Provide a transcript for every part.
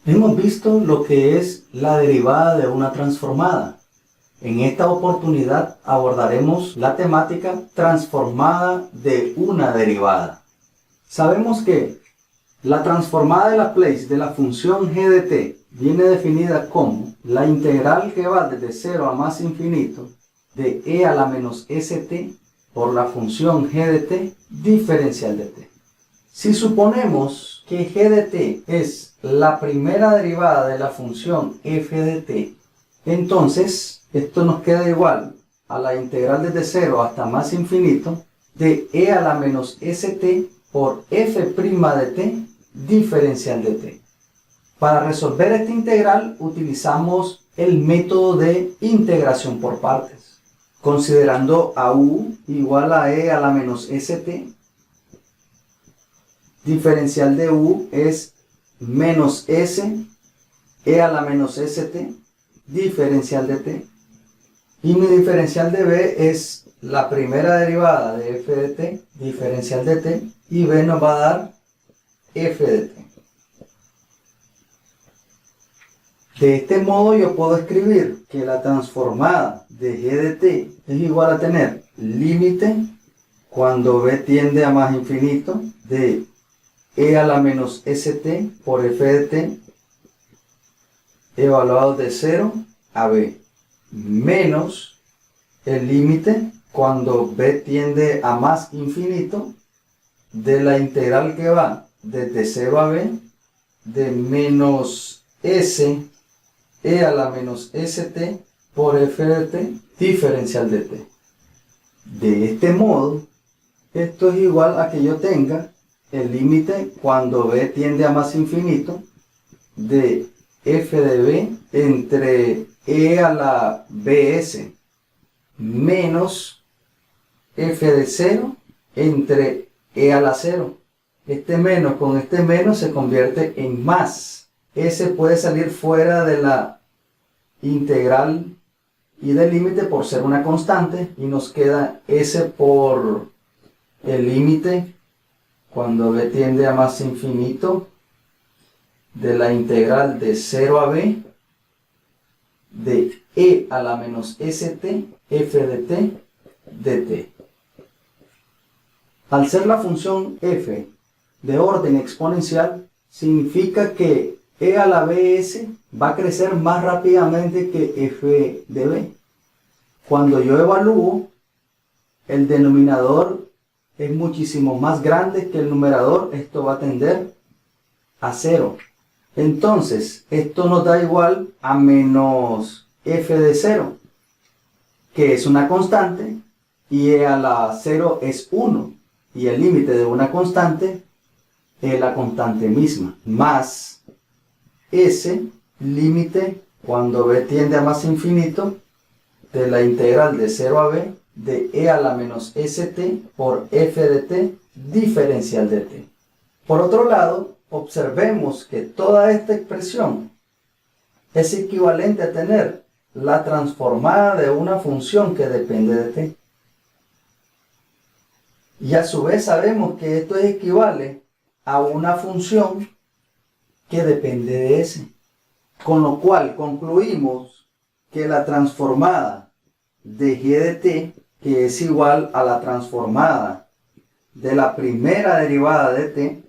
Hemos visto lo que es la derivada de una transformada. En esta oportunidad abordaremos la temática transformada de una derivada. Sabemos que la transformada de Laplace de la función g de t viene definida como la integral que va desde 0 a más infinito de e a la menos st por la función g de t diferencial de t. Si suponemos que g de t es la primera derivada de la función f de t, entonces esto nos queda igual a la integral desde 0 hasta más infinito de e a la menos st por f' de t diferencial de t. Para resolver esta integral utilizamos el método de integración por partes, considerando a u igual a e a la menos st. Diferencial de u es menos s e a la menos st diferencial de t, y mi diferencial de b es la primera derivada de f de t diferencial de t, y b nos va a dar f de t. De este modo yo puedo escribir que la transformada de g de t es igual a tener límite cuando b tiende a más infinito de e a la menos st por f de t evaluado de 0 a b, menos el límite cuando b tiende a más infinito de la integral que va desde 0 a b de menos s e a la menos st por f de t diferencial de t. De este modo, esto es igual a que yo tenga el límite cuando b tiende a más infinito de f de b entre e a la bs menos f de 0 entre e a la 0. Este menos con este menos se convierte en más. S puede salir fuera de la integral y del límite por ser una constante, y nos queda s por el límite cuando b tiende a más infinito de la integral de 0 a b de e a la menos st f de t dt. Al ser la función f de orden exponencial, significa que e a la bs va a crecer más rápidamente que f de b. Cuando yo evalúo, el denominador es muchísimo más grande que el numerador. Esto va a tender a 0. Entonces, esto nos da igual a menos f de 0, que es una constante, y e a la 0 es 1, y el límite de una constante es la constante misma, más s, límite cuando b tiende a más infinito de la integral de 0 a b de e a la menos st por f de t diferencial de t. Por otro lado, observemos que toda esta expresión es equivalente a tener la transformada de una función que depende de t. Y a su vez sabemos que esto equivale a una función que depende de s. Con lo cual concluimos que la transformada de g de t, que es igual a la transformada de la primera derivada de t,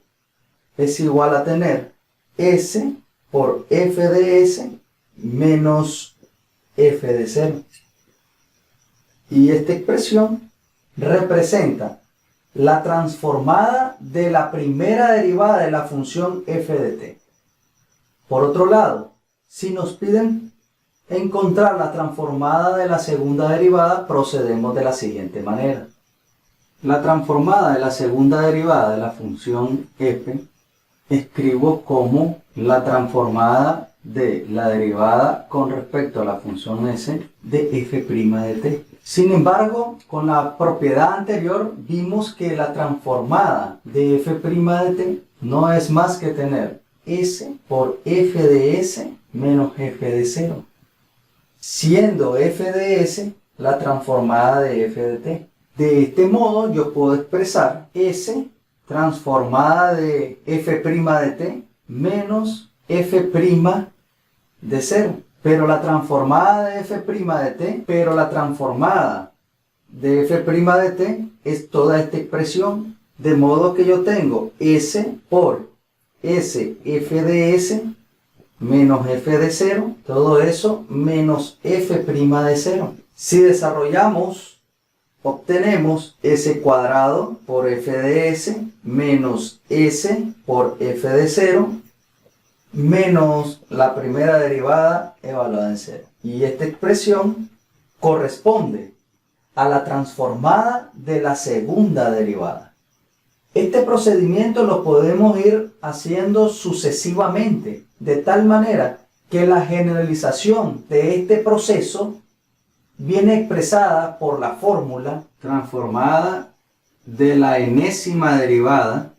es igual a tener s por f de s menos f de 0. Y esta expresión representa la transformada de la primera derivada de la función f de t. Por otro lado, si nos piden encontrar la transformada de la segunda derivada, procedemos de la siguiente manera. La transformada de la segunda derivada de la función f escribo como la transformada de la derivada con respecto a la función s de f' de t. Sin embargo, con la propiedad anterior vimos que la transformada de f' de t no es más que tener s por f de s menos f de 0, siendo f de s la transformada de f de t. De este modo yo puedo expresar s transformada de f' de t menos f' de 0. Pero la transformada de f' de t, de t es toda esta expresión. De modo que yo tengo s por s f de s menos f de 0, todo eso menos f' de 0. Si desarrollamos, obtenemos s cuadrado por f de s menos s por f de 0 menos la primera derivada evaluada en 0. Y esta expresión corresponde a la transformada de la segunda derivada. Este procedimiento lo podemos ir haciendo sucesivamente, de tal manera que la generalización de este proceso viene expresada por la fórmula transformada de la enésima derivada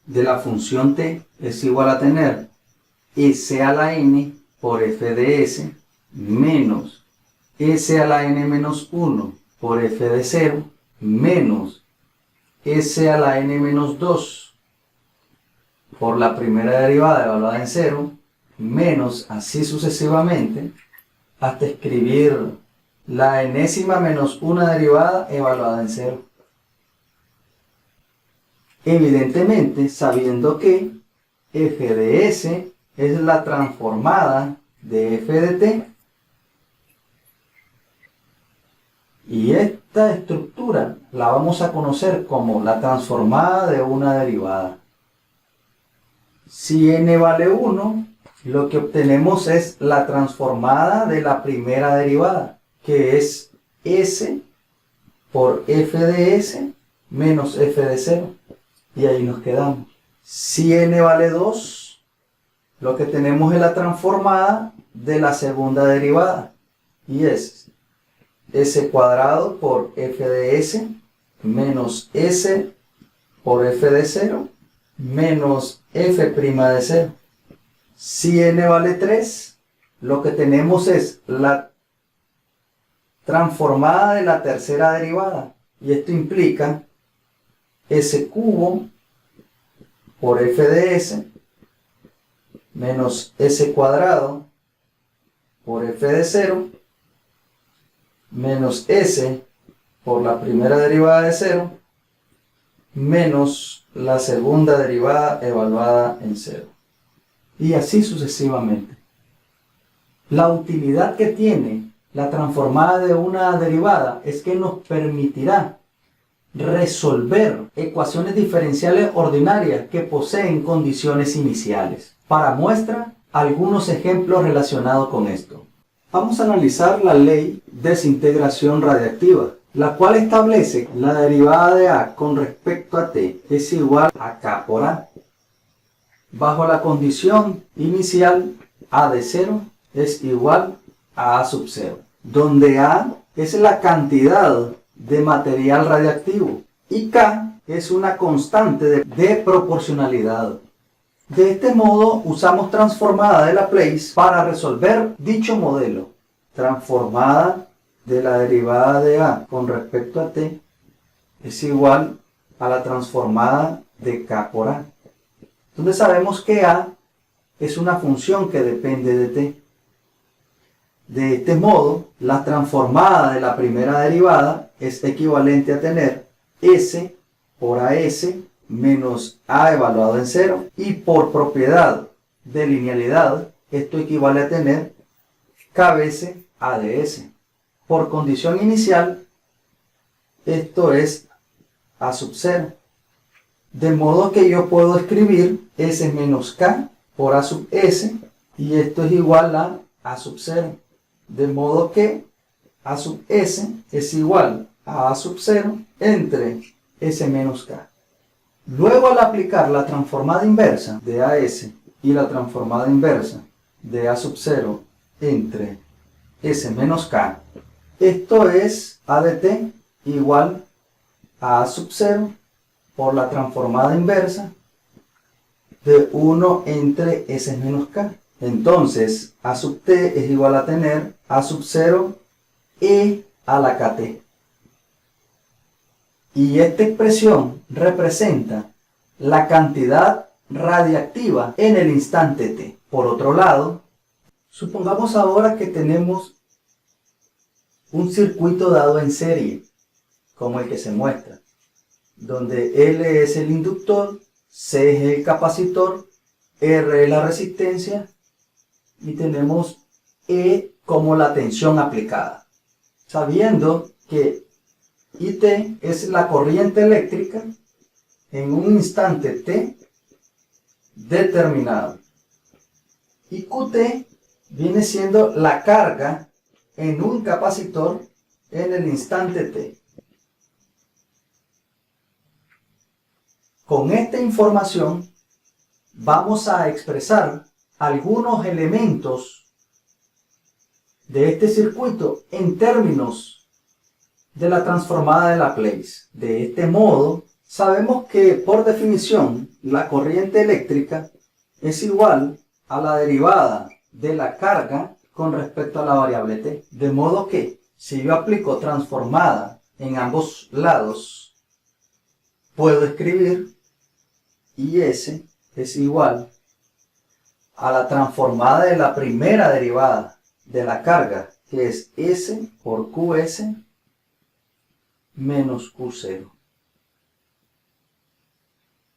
de la función t es igual a tener s a la n por f de s menos s a la n menos 1 por f de 0 menos s a la n menos 2 por la primera derivada evaluada en 0 menos así sucesivamente hasta escribir la enésima menos una derivada evaluada en 0. Evidentemente, sabiendo que f de s es la transformada de f de t, y esta estructura la vamos a conocer como la transformada de una derivada. Si n vale 1, lo que obtenemos es la transformada de la primera derivada, que es s por f de s menos f de 0. Y ahí nos quedamos. Si n vale 2, lo que tenemos es la transformada de la segunda derivada. Y es s cuadrado por f de s menos s por f de 0 menos f' de 0. Si n vale 3, lo que tenemos es la transformada de la tercera derivada. Y esto implica s cubo por f de s menos s cuadrado por f de 0 menos s por la primera derivada de 0 menos la segunda derivada evaluada en 0. Y así sucesivamente. La utilidad que tiene la transformada de una derivada es que nos permitirá resolver ecuaciones diferenciales ordinarias que poseen condiciones iniciales. Para muestra, algunos ejemplos relacionados con esto. Vamos a analizar la ley de desintegración radiactiva, la cual establece la derivada de A con respecto a T es igual a K por A. Bajo la condición inicial A de 0 es igual a A sub 0, donde A es la cantidad de material radiactivo y K es una constante de proporcionalidad. De este modo usamos transformada de Laplace para resolver dicho modelo. Transformada de la derivada de A con respecto a T es igual a la transformada de K por A. Entonces sabemos que A es una función que depende de T. De este modo, la transformada de la primera derivada es equivalente a tener S por AS menos A evaluado en 0, y por propiedad de linealidad, esto equivale a tener K veces A de S. Por condición inicial, esto es A sub 0. De modo que yo puedo escribir S menos K por A sub S, y esto es igual a A sub 0. De modo que A sub S es igual a A sub 0 entre S menos K. Luego, al aplicar la transformada inversa de AS y la transformada inversa de A sub 0 entre S menos K, esto es A de t igual a A sub 0 por la transformada inversa de 1 entre S menos K. Entonces, A sub t es igual a tener A sub 0 e a la kt. Y esta expresión representa la cantidad radiactiva en el instante t. Por otro lado, supongamos ahora que tenemos un circuito dado en serie, como el que se muestra, donde L es el inductor, C es el capacitor, R es la resistencia y tenemos E como la tensión aplicada. Sabiendo que IT es la corriente eléctrica en un instante T determinado. Y QT viene siendo la carga en un capacitor en el instante T. Con esta información vamos a expresar algunos elementos de este circuito en términos de la transformada de Laplace. De este modo, sabemos que por definición la corriente eléctrica es igual a la derivada de la carga con respecto a la variable t. De modo que si yo aplico transformada en ambos lados, puedo escribir IS es igual a la transformada de la primera derivada de la carga, que es S por QS menos Q0.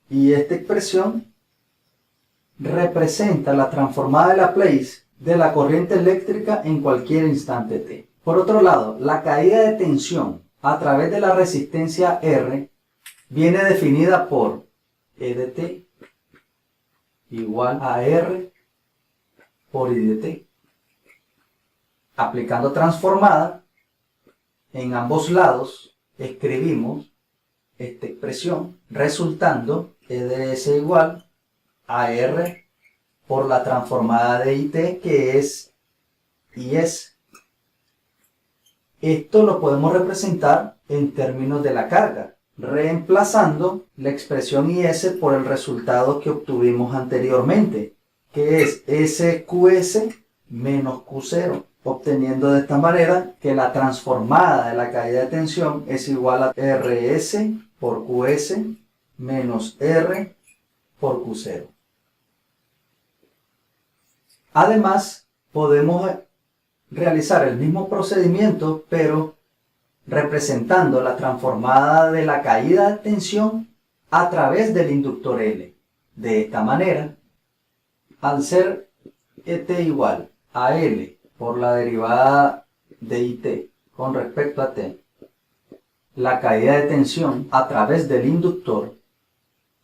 Y esta expresión representa la transformada de Laplace de la corriente eléctrica en cualquier instante t. Por otro lado, la caída de tensión a través de la resistencia R viene definida por E de t igual a R por I de t. Aplicando transformada en ambos lados, escribimos esta expresión, resultando E de S igual a R por la transformada de IT, que es IS. Esto lo podemos representar en términos de la carga, reemplazando la expresión IS por el resultado que obtuvimos anteriormente, que es SQS menos Q0, obteniendo de esta manera que la transformada de la caída de tensión es igual a RS por QS menos R por Q0. Además, podemos realizar el mismo procedimiento, pero representando la transformada de la caída de tensión a través del inductor L. De esta manera, al ser ET igual a L por la derivada de IT con respecto a T, la caída de tensión a través del inductor,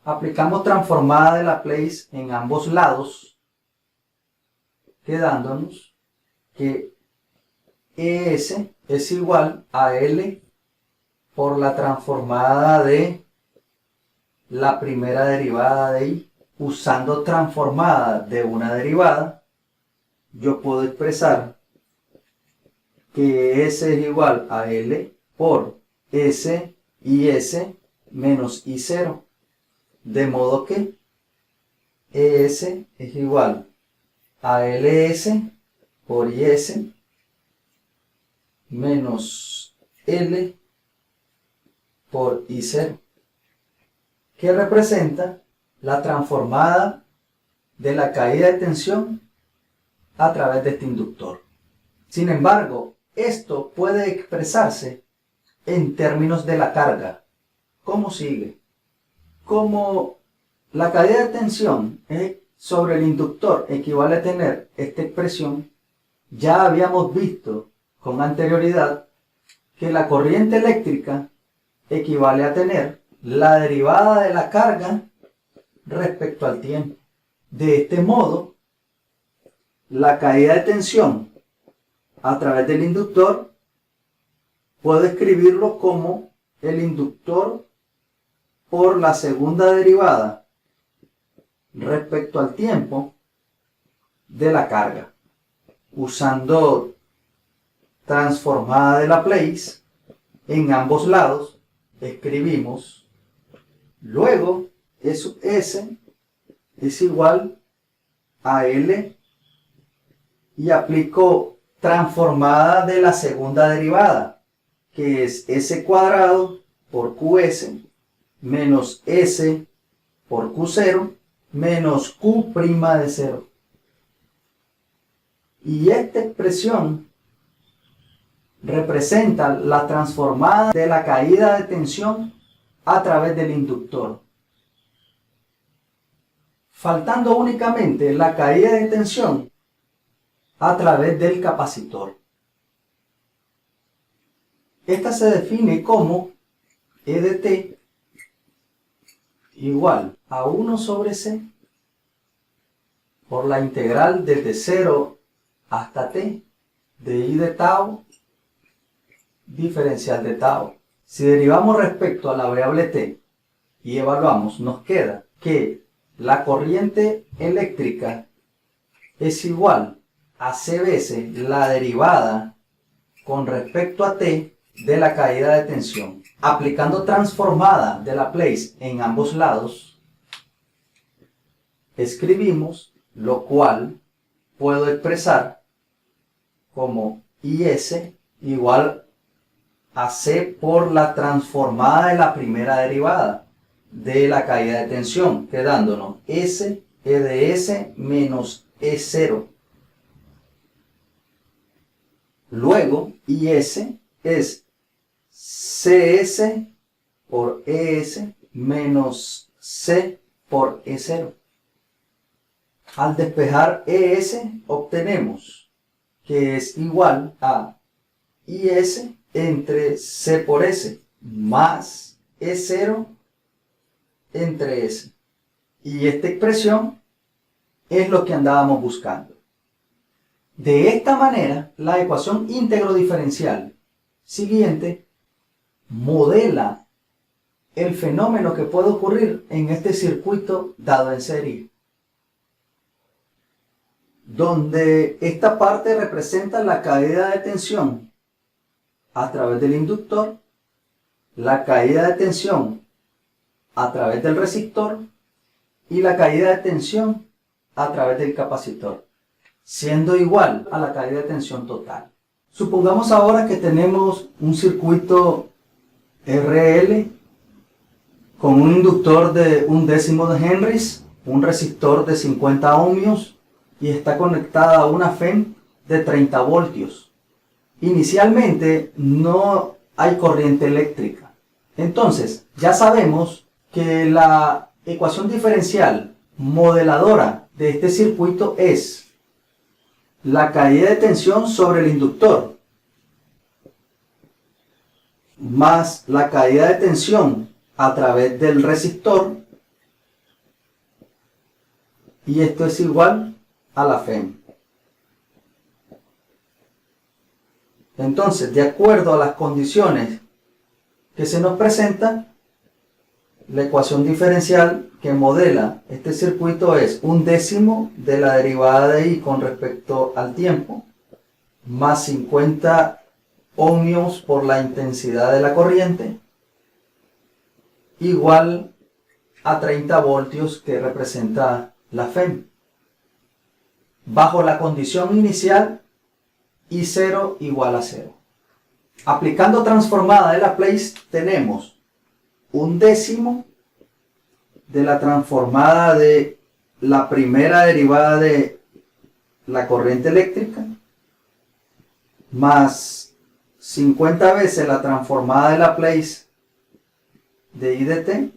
aplicamos transformada de Laplace en ambos lados, quedándonos que ES es igual a L por la transformada de la primera derivada de I. Usando transformada de una derivada, yo puedo expresar que S es igual a L por S IS menos I0. De modo que ES es igual a LS por IS menos L por I0, que representa la transformada de la caída de tensión a través de este inductor. Sin embargo, esto puede expresarse en términos de la carga. ¿Cómo sigue? Como la caída de tensión sobre el inductor equivale a tener esta expresión, ya habíamos visto con anterioridad que la corriente eléctrica equivale a tener la derivada de la carga respecto al tiempo. De este modo, la caída de tensión a través del inductor puedo escribirlo como el inductor por la segunda derivada respecto al tiempo de la carga. Usando transformada de Laplace en ambos lados, escribimos luego E sub S es igual a L y aplico transformada de la segunda derivada, que es S cuadrado por QS menos S por Q0 menos Q' de 0. Y esta expresión representa la transformada de la caída de tensión a través del inductor, faltando únicamente la caída de tensión a través del capacitor. Esta se define como E de t igual a 1 sobre c por la integral desde 0 hasta t de i de tau diferencial de tau. Si derivamos respecto a la variable t y evaluamos, nos queda que la corriente eléctrica es igual a c veces la derivada con respecto a t de la caída de tensión. Aplicando transformada de Laplace en ambos lados, escribimos, lo cual puedo expresar como IS igual a C por la transformada de la primera derivada de la caída de tensión, quedándonos S, E de S menos E0. Luego, IS es CS por ES menos C por E0. Al despejar ES obtenemos que es igual a IS entre C por S más E0 entre S. Y esta expresión es lo que andábamos buscando. De esta manera, la ecuación íntegro diferencial siguiente modela el fenómeno que puede ocurrir en este circuito dado en serie, donde esta parte representa la caída de tensión a través del inductor, la caída de tensión a través del resistor y la caída de tensión a través del capacitor, siendo igual a la caída de tensión total. Supongamos ahora que tenemos un circuito RL con un inductor de 1/10 de Henrys, un resistor de 50 ohmios y está conectada a una FEM de 30 voltios. Inicialmente no hay corriente eléctrica. Entonces ya sabemos que la ecuación diferencial modeladora de este circuito es la caída de tensión sobre el inductor más la caída de tensión a través del resistor, y esto es igual a la FEM. Entonces, de acuerdo a las condiciones que se nos presentan, la ecuación diferencial que modela este circuito es 1/10 de la derivada de I con respecto al tiempo, más 50 ohmios por la intensidad de la corriente, igual a 30 voltios que representa la FEM. Bajo la condición inicial, I0 igual a 0. Aplicando transformada de Laplace tenemos 1/10 de la transformada de la primera derivada de la corriente eléctrica más 50 veces la transformada de Laplace de I de t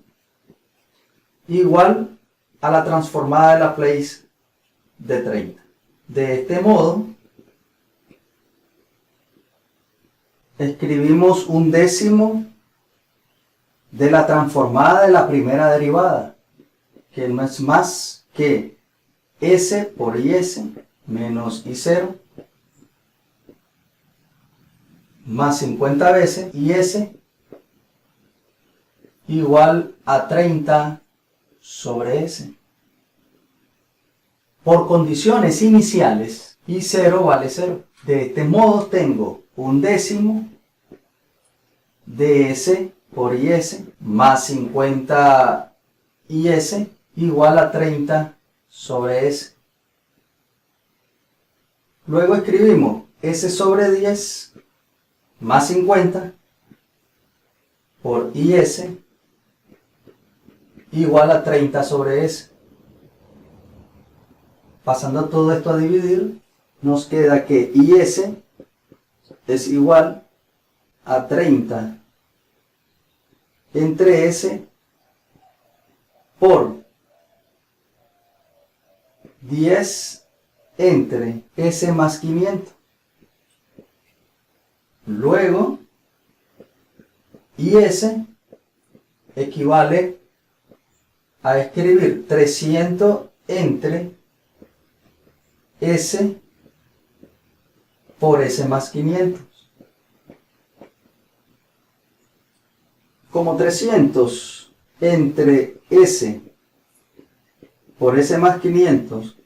igual a la transformada de Laplace de 30. De este modo, escribimos 1/10 de la transformada de la primera derivada, que no es más que S por IS menos I0 más 50 veces IS igual a 30 sobre S. Por condiciones iniciales, I0 vale 0. De este modo tengo 1/10 de S por IS más 50 IS igual a 30 sobre S. Luego escribimos S sobre 10 más 50 por IS igual a 30 sobre S. Pasando todo esto a dividir, nos queda que IS es igual a 30 entre S por 10 entre S más 500. Luego, IS equivale a escribir 300 entre S por S más 500. Como 300 entre S por S más 500,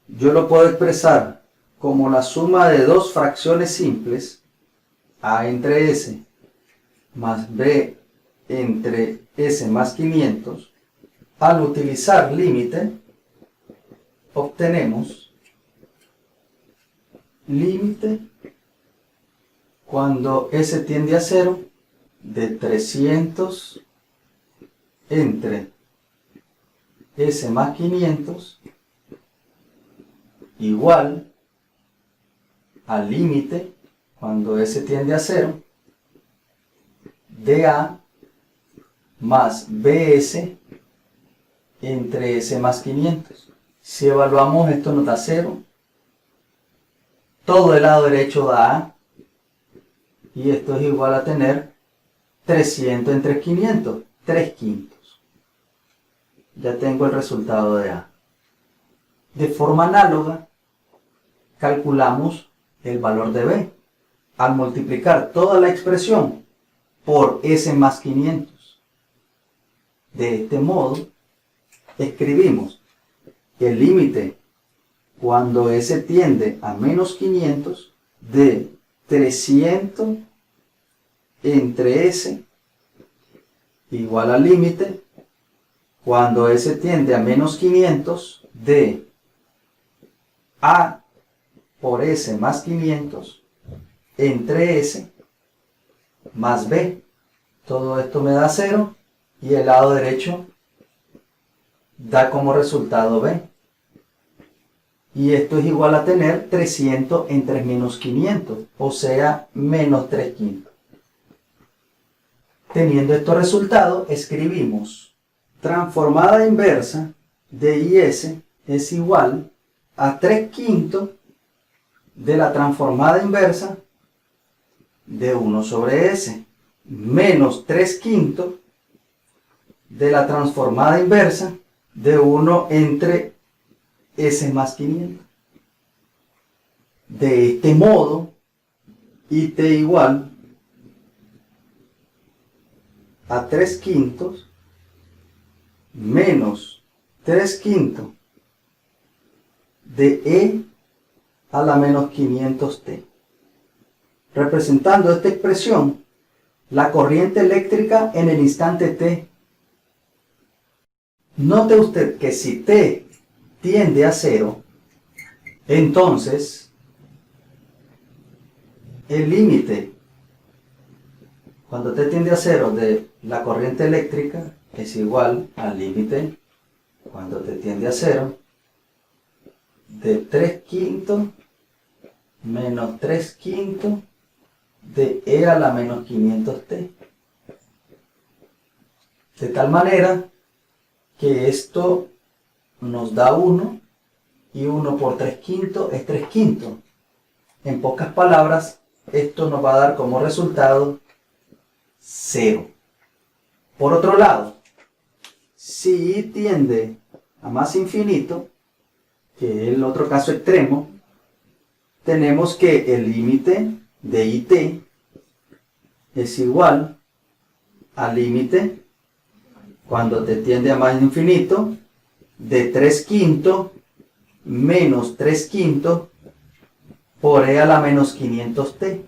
yo lo puedo expresar como la suma de dos fracciones simples, A entre S más B entre S más 500. Al utilizar límite, obtenemos límite cuando S tiende a 0 de 300 entre S más 500 igual al límite cuando S tiende a 0 de A más BS entre S más 500. Si evaluamos, esto nos da 0. Todo el lado derecho da A. Y esto es igual a tener 300 entre 500, 3 quintos. Ya tengo el resultado de A. De forma análoga, calculamos el valor de B. Al multiplicar toda la expresión por S más 500. De este modo, escribimos el límite cuando S tiende a menos 500 de 300 entre S igual al límite cuando S tiende a menos 500 de A por S más 500 entre S más B. Todo esto me da 0 y el lado derecho da como resultado B. Y esto es igual a tener 300 entre menos 500, o sea, menos 3 quintos. Teniendo estos resultados, escribimos transformada inversa de IS es igual a 3 quintos de la transformada inversa de 1 sobre S, menos 3 quintos de la transformada inversa de 1 entre S más 500. De este modo, IT igual a 3 quintos menos 3 quintos de E a la menos 500T. Representando esta expresión, la corriente eléctrica en el instante T. Note usted que si T tiende a 0, entonces el límite cuando T tiende a 0 de la corriente eléctrica es igual al límite cuando T tiende a 0 de 3 quintos menos 3 quintos de E a la menos 500T. De tal manera que esto nos da 1 y 1 por 3 quintos es 3 quintos. En pocas palabras, esto nos va a dar como resultado 0. Por otro lado, si I tiende a más infinito, que es el otro caso extremo, tenemos que el límite de IT es igual al límite cuando T tiende a más infinito de 3 quintos menos 3 quintos por E a la menos 500T.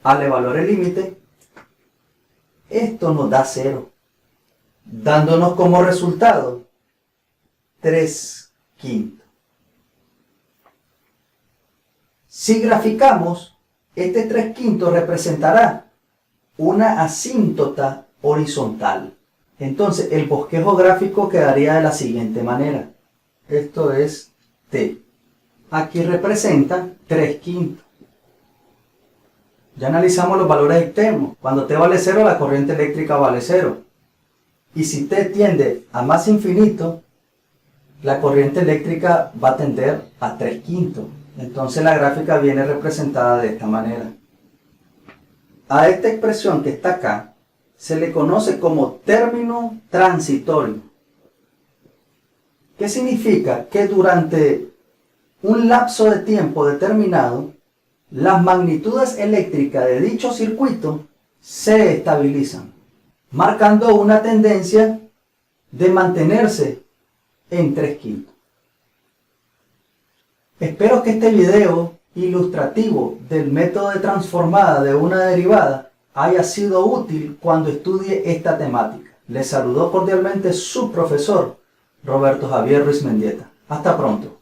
Al evaluar el límite, esto nos da 0, dándonos como resultado 3 quintos. Si graficamos, este 3 quintos representará una asíntota horizontal. Entonces, el bosquejo gráfico quedaría de la siguiente manera. Esto es T. aquí representa 3/5. Ya analizamos los valores extremos. Cuando t vale 0, la corriente eléctrica vale 0. Y si t tiende a más infinito, la corriente eléctrica va a tender a 3/5. Entonces la gráfica viene representada de esta manera. A esta expresión que está acá se le conoce como término transitorio. ¿Qué significa? Que durante un lapso de tiempo determinado, las magnitudes eléctricas de dicho circuito se estabilizan, marcando una tendencia de mantenerse en 3/5. Espero que este video ilustrativo del método de transformada de una derivada haya sido útil cuando estudie esta temática. Les saludó cordialmente su profesor Roberto Javier Ruiz Mendieta. Hasta pronto.